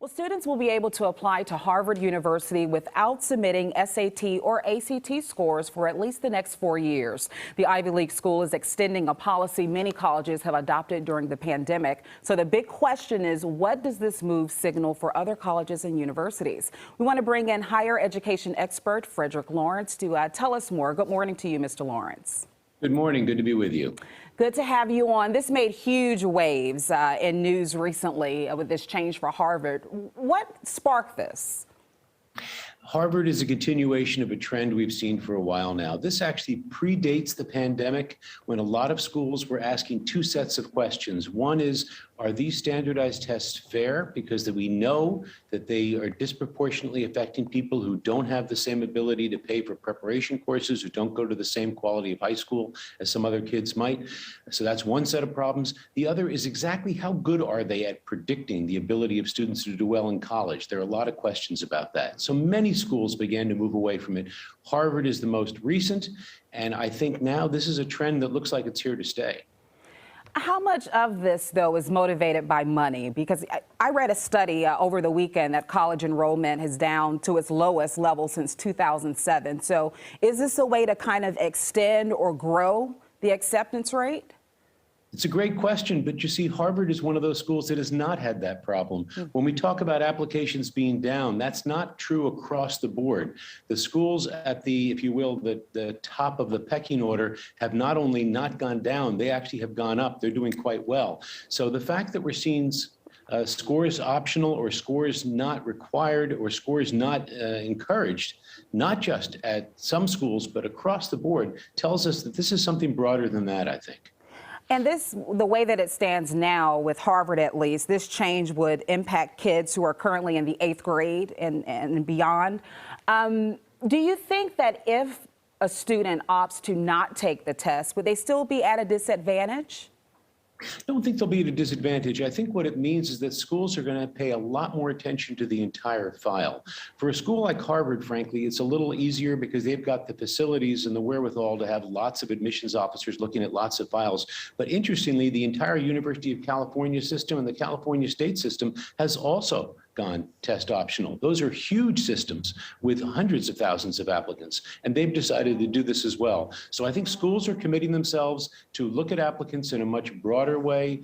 Well, students will be able to apply to Harvard University without submitting SAT or ACT scores for at least the next 4 years. The Ivy League school is extending a policy many colleges have adopted during the pandemic. So the big question is, what does this move signal for other colleges and universities? We want to bring in higher education expert Frederick Lawrence to tell us more. Good morning to you, Mr. Lawrence. Good morning. Good to be with you. Good to have you on. This made huge waves in news recently with this change for Harvard. What sparked this? Harvard is a continuation of a trend we've seen for a while now. This actually predates the pandemic, when a lot of schools were asking two sets of questions. One is, are these standardized tests fair? Because we know that they are disproportionately affecting people who don't have the same ability to pay for preparation courses, who don't go to the same quality of high school as some other kids might. So that's one set of problems. The other is exactly how good are they at predicting the ability of students to do well in college? There are a lot of questions about that. So many schools began to move away from it. Harvard is the most recent, and I think now this is a trend that looks like it's here to stay. How much of this, though, is motivated by money? Because I read a study over the weekend that college enrollment is down to its lowest level since 2007. So is this a way to kind of extend or grow the acceptance rate? It's a great question, but you see, Harvard is one of those schools that has not had that problem. When we talk about applications being down, that's not true across the board. The schools at the, if you will, the top of the pecking order have not only not gone down, they actually have gone up. They're doing quite well. So the fact that we're seeing scores optional or scores not required or scores not encouraged, not just at some schools, but across the board, tells us that this is something broader than that, I think. And this, the way that it stands now, with Harvard at least, this change would impact kids who are currently in the 8th grade and beyond. Do you think that if a student opts to not take the test, would they still be at a disadvantage? I don't think they'll be at a disadvantage. I think what it means is that schools are going to pay a lot more attention to the entire file. For a school like Harvard, frankly, it's a little easier because they've got the facilities and the wherewithal to have lots of admissions officers looking at lots of files. But interestingly, the entire University of California system and the California state system has also gone test optional. Those are huge systems with hundreds of thousands of applicants, and they've decided to do this as well. So I think schools are committing themselves to look at applicants in a much broader way,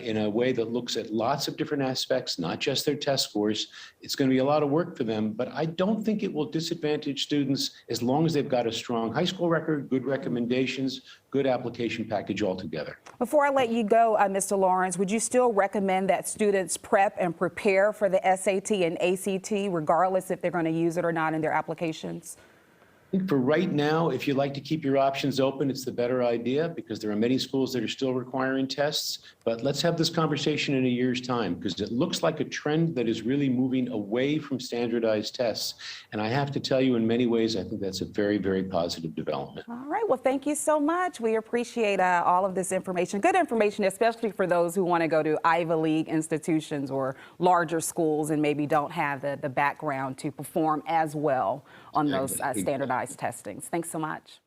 in a way that looks at lots of different aspects, not just their test scores. It's going to be a lot of work for them, but I don't think it will disadvantage students as long as they've got a strong high school record, good recommendations, good application package altogether. Before I let you go, Mr. Lawrence, would you still recommend that students prep and prepare for the SAT and ACT, regardless if they're going to use it or not in their applications? I think for right now, if you'd like to keep your options open, it's the better idea because there are many schools that are still requiring tests. But let's have this conversation in a year's time because it looks like a trend that is really moving away from standardized tests. And I have to tell you, in many ways, I think that's a very, very positive development. All right. Well, thank you so much. We appreciate all of this information. Good information, especially for those who want to go to Ivy League institutions or larger schools and maybe don't have the background to perform as well on those standardized testings. Thanks so much.